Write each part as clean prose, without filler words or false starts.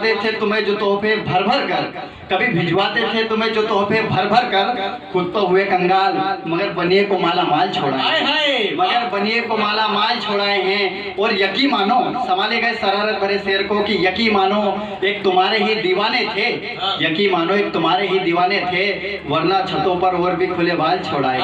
थे तुम्हें जो तोहफे भर भर कर, कभी भिजवाते थे तुम्हें जो तोहफे भर भर कर, खुद तो हुए कंगाल मगर बनिए को माला माल छोड़ाए, मगर बनिए को माला माल छोड़ाए हैं। और यकीन मानो, संभाले गए शरारत भरे शेर को कि यकीन मानो एक तुम्हारे ही दीवाने थे, यकीन मानो एक तुम्हारे ही दीवाने थे, वरना छतों पर और भी खुले बाल छोड़ाए,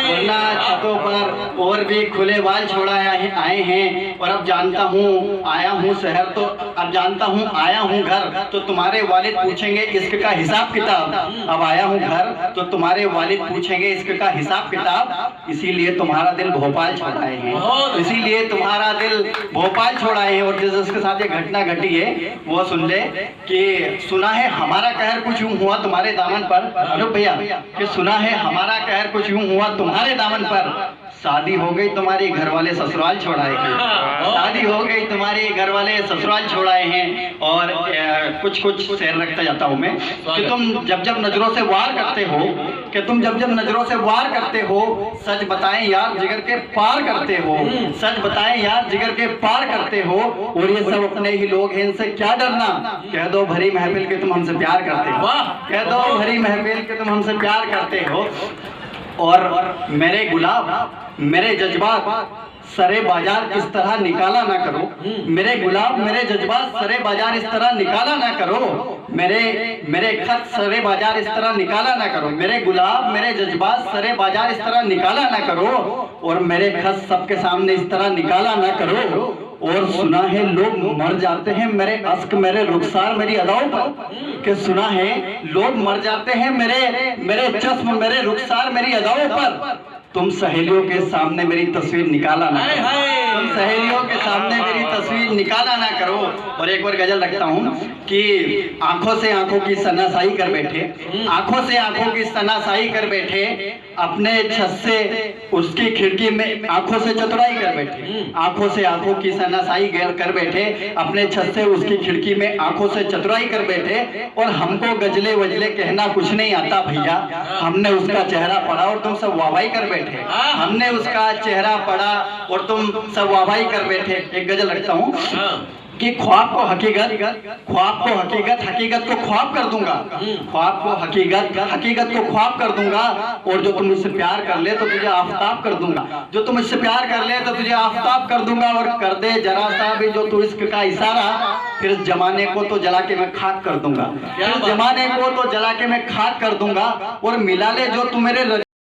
वरना छतों पर और भी खुले बाल छोड़ाए आए हैं। और अब जानता हूँ आया हूँ शहर, तो अब जानता हूँ आया हूँ घर, तो तुम्हारे वालिद पूछेंगे इश्क का हिसाब किताब। अब आया हूँ घर तो तुम्हारे वालिद पूछेंगे इश्क का हिसाब किताब। इसीलिए तुम्हारा दिल भोपाल छोड़ाए हैं, इसीलिए तुम्हारा दिल भोपाल छोड़ाए हैं। और जिसके साथ ये घटना घटी है वो सुन ले कि सुना है हमारा कहर कुछ यूं हुआ तुम्हारे दामन पर, अरे भैया कि सुना है हमारा कहर कुछ यूं हुआ तुम्हारे दामन पर, शादी हो गई तुम्हारी घर वाले ससुराल छोड़ाए हैं, शादी हो गई तुम्हारे घर वाले ससुराल छोड़ाए हैं। और कुछ कुछ शेर रखता जाता हूँ मैं कि तुम जब जब नजरों से वार करते हो, कि तुम जब जब नजरों से वार करते हो, सच बताएं यार जिगर के पार करते हो, सच बताएं यार जिगर के पार करते हो। और ये सब अपने ही लोग हैं, इनसे क्या डरना, कह दो भरी महफिल के तुम हमसे प्यार करते हो, कह दो भरी महफिल के तुम हमसे प्यार करते हो। और मेरे गुलाब मेरे जज्बात सरे बाजार इस तरह निकाला ना करो, मेरे गुलाब मेरे जज्बात सरे बाजार इस तरह निकाला ना करो, मेरे खत सरे बाजार इस तरह निकाला ना करो, मेरे गुलाब मेरे जज्बात सरे बाजार इस तरह निकाला ना करो, और मेरे खत सबके सामने इस तरह निकाला ना करो। और सुना है लोग मर जाते हैं मेरे अश्क मेरे रुखसार मेरी अदाओं पर, कि सुना है लोग मर जाते हैं मेरे चश्म मेरे रुखसार मेरी अदाओं पर। तुम सहेलियों के सामने मेरी तस्वीर निकाला ना करो, तुम सहेलियों के सामने मेरी तस्वीर निकाला ना करो। और एक बार गजल रखता हूँ कि आंखों से आंखों की सनासाई कर बैठे, आंखों से आंखों की सनासाई कर बैठे, अपने छत से उसकी खिड़की में आंखों से चतुराई कर बैठे, आंखों से आंखों की सनासाई कर बैठे, अपने छत से उसकी खिड़की में आंखों से चतुराई कर बैठे। और हमको गजले वजले कहना कुछ नहीं आता भैया, हमने उसका चेहरा पढ़ा और तुम सब वाहवाही कर बैठे, हमने उसका चेहरा पढ़ा और तुम सब वाहवाही कर बैठे। एक गजल रखता हूँ कि ख्वाब को हकीकत, ख्वाब को हकीकत, हकीकत को ख्वाब कर दूंगा, ख्वाब को हकीकत, हकीकत को ख्वाब कर दूंगा। और जो तुम मुझसे प्यार कर ले तो तुझे आफताब कर दूंगा, जो तुम मुझसे प्यार कर ले तो तुझे आफताब कर दूंगा। और कर दे जरा सा भी जो तू इश्क का इशारा, फिर इस जमाने को तो जला के मैं खाक कर दूंगा, फिर जमाने को तो जला के मैं खाक कर दूंगा। और मिला ले जो तू मेरे